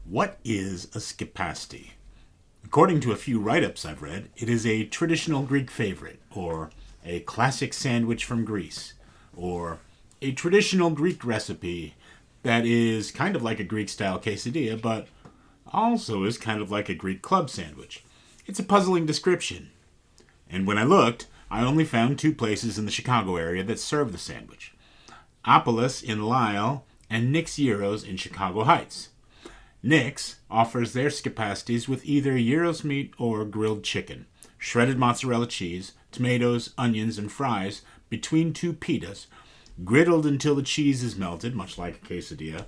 What is a skepasti? According to a few write-ups I've read, it is a traditional Greek favorite, or a classic sandwich from Greece, or a traditional Greek recipe that is kind of like a Greek-style quesadilla, but also is kind of like a Greek club sandwich. It's a puzzling description. And when I looked, I only found two places in the Chicago area that serve the sandwich. Opolis in Lisle and Nick's Gyros in Chicago Heights. Nick's offers their Skepastis with either gyros meat or grilled chicken, shredded mozzarella cheese, tomatoes, onions, and fries between two pitas, griddled until the cheese is melted, much like a quesadilla.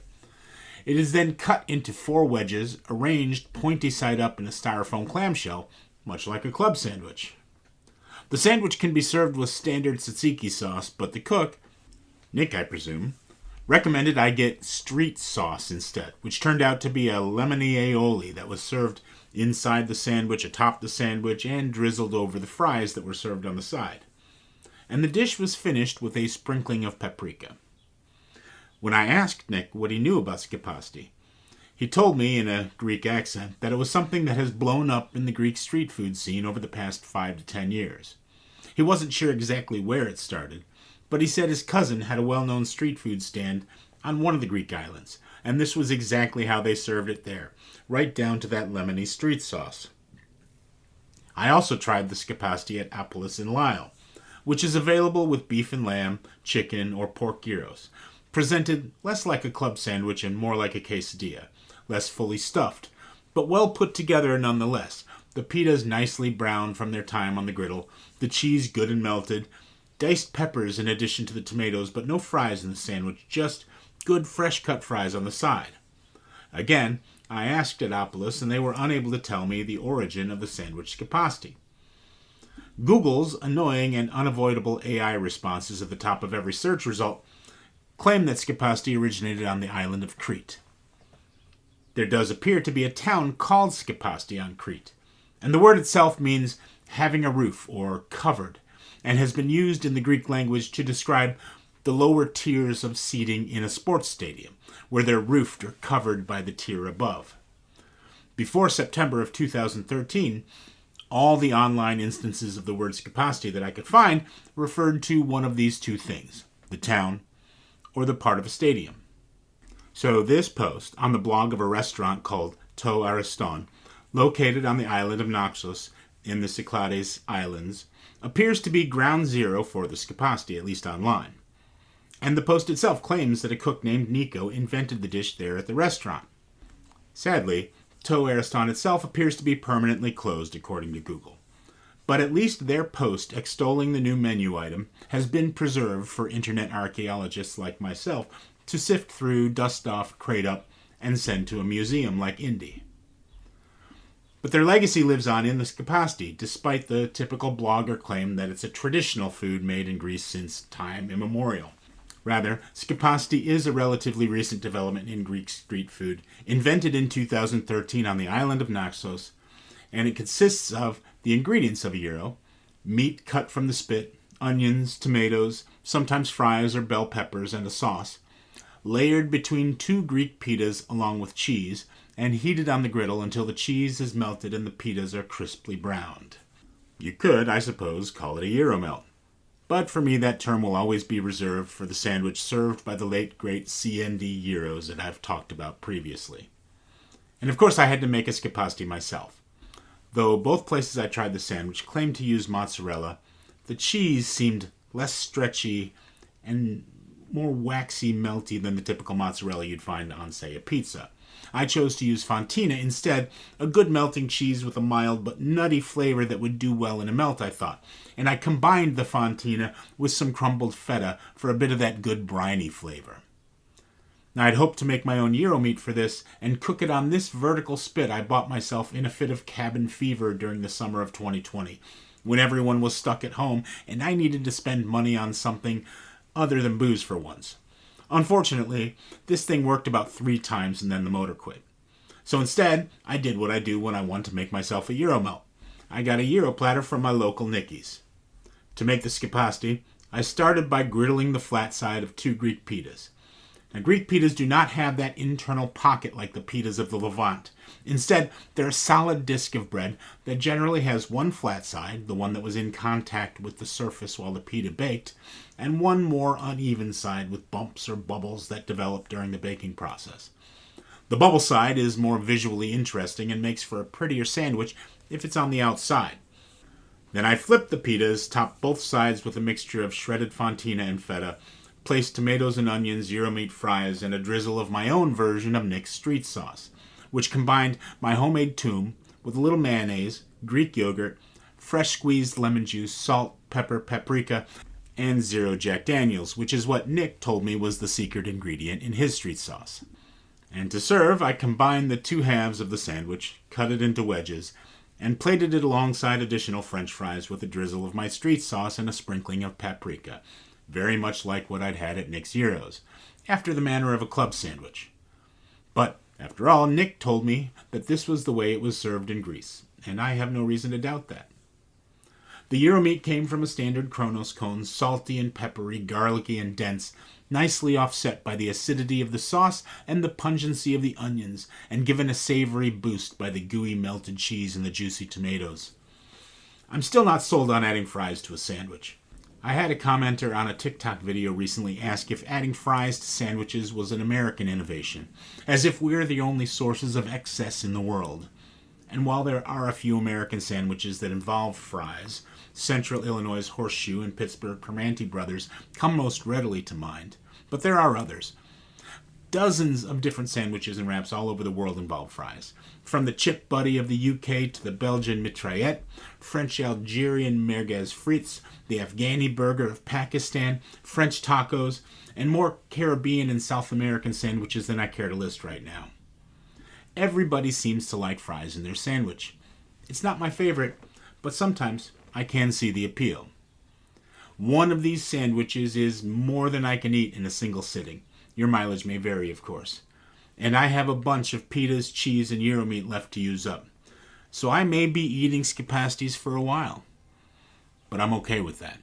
It is then cut into 4 wedges, arranged pointy side up in a styrofoam clamshell, much like a club sandwich. The sandwich can be served with standard tzatziki sauce, but the cook, Nick I presume, recommended I get street sauce instead, which turned out to be a lemony aioli that was served inside the sandwich, atop the sandwich, and drizzled over the fries that were served on the side. And the dish was finished with a sprinkling of paprika. When I asked Nick what he knew about Skepasti, he told me in a Greek accent that it was something that has blown up in the Greek street food scene over the past 5 to 10 years. He wasn't sure exactly where it started, but he said his cousin had a well-known street food stand on one of the Greek islands, and this was exactly how they served it there, right down to that lemony street sauce. I also tried the Skepasti at Opolis in Lisle, which is available with beef and lamb, chicken, or pork gyros, presented less like a club sandwich and more like a quesadilla, less fully stuffed, but well put together nonetheless. The pitas nicely browned from their time on the griddle, the cheese good and melted, diced peppers in addition to the tomatoes, but no fries in the sandwich, just good fresh cut fries on the side. Again, I asked at Opolis, and they were unable to tell me the origin of the sandwich Skepasti. Google's annoying and unavoidable AI responses at the top of every search result claim that Skepasti originated on the island of Crete. There does appear to be a town called Skepasti on Crete, and the word itself means having a roof or covered, and has been used in the Greek language to describe the lower tiers of seating in a sports stadium, where they're roofed or covered by the tier above. Before September of 2013, all the online instances of the word Skepasti that I could find referred to one of these two things, the town or the part of a stadium. So this post on the blog of a restaurant called To Ariston, located on the island of Naxos in the Cyclades Islands, appears to be ground zero for the Skepasti, at least online. And the post itself claims that a cook named Nico invented the dish there at the restaurant. Sadly, To Ariston itself appears to be permanently closed according to Google. But at least their post extolling the new menu item has been preserved for internet archaeologists like myself to sift through, dust off, crate up, and send to a museum like Indy. But their legacy lives on in the Skepasti, despite the typical blogger claim that it's a traditional food made in Greece since time immemorial. Rather, Skepasti is a relatively recent development in Greek street food, invented in 2013 on the island of Naxos, and it consists of the ingredients of a gyro, meat cut from the spit, onions, tomatoes, sometimes fries or bell peppers, and a sauce, layered between 2 Greek pitas along with cheese, and heated on the griddle until the cheese is melted and the pitas are crisply browned. You could, I suppose, call it a gyro melt. But for me, that term will always be reserved for the sandwich served by the late, great CND gyros that I've talked about previously. And of course, I had to make a Skepasti myself. Though both places I tried the sandwich claimed to use mozzarella, the cheese seemed less stretchy and more waxy melty than the typical mozzarella you'd find on, say, a pizza. I chose to use fontina instead, a good melting cheese with a mild but nutty flavor that would do well in a melt, I thought. And I combined the fontina with some crumbled feta for a bit of that good briny flavor. Now, I'd hoped to make my own gyro meat for this and cook it on this vertical spit I bought myself in a fit of cabin fever during the summer of 2020, when everyone was stuck at home and I needed to spend money on something other than booze for once. Unfortunately, this thing worked about 3 times and then the motor quit. So instead, I did what I do when I want to make myself a gyro melt. I got a gyro platter from my local Nicky's. To make the Skepasti, I started by griddling the flat side of 2 Greek pitas. Now, Greek pitas do not have that internal pocket like the pitas of the Levant. Instead, they're a solid disc of bread that generally has one flat side, the one that was in contact with the surface while the pita baked, and one more uneven side with bumps or bubbles that develop during the baking process. The bubble side is more visually interesting and makes for a prettier sandwich if it's on the outside. Then I flip the pitas, top both sides with a mixture of shredded fontina and feta, place tomatoes and onions, gyro meat fries, and a drizzle of my own version of Nick's street sauce, which combined my homemade toum with a little mayonnaise, Greek yogurt, fresh squeezed lemon juice, salt, pepper, paprika, and zero Jack Daniels, which is what Nick told me was the secret ingredient in his street sauce. And to serve, I combined the two halves of the sandwich, cut it into wedges, and plated it alongside additional French fries with a drizzle of my street sauce and a sprinkling of paprika, very much like what I'd had at Nick's Gyros, after the manner of a club sandwich. But, after all, Nick told me that this was the way it was served in Greece, and I have no reason to doubt that. The gyro meat came from a standard Kronos cone, salty and peppery, garlicky and dense, nicely offset by the acidity of the sauce and the pungency of the onions, and given a savory boost by the gooey melted cheese and the juicy tomatoes. I'm still not sold on adding fries to a sandwich. I had a commenter on a TikTok video recently ask if adding fries to sandwiches was an American innovation, as if we're the only sources of excess in the world. And while there are a few American sandwiches that involve fries, Central Illinois' Horseshoe and Pittsburgh Primanti Brothers come most readily to mind, but there are others. Dozens of different sandwiches and wraps all over the world involve fries. From the chip buddy of the UK to the Belgian mitraillette, French Algerian merguez frites, the Afghani burger of Pakistan, French tacos, and more Caribbean and South American sandwiches than I care to list right now. Everybody seems to like fries in their sandwich. It's not my favorite, but sometimes I can see the appeal. One of these sandwiches is more than I can eat in a single sitting. Your mileage may vary, of course. And I have a bunch of pitas, cheese, and gyro meat left to use up. So I may be eating Skepastis for a while. But I'm okay with that.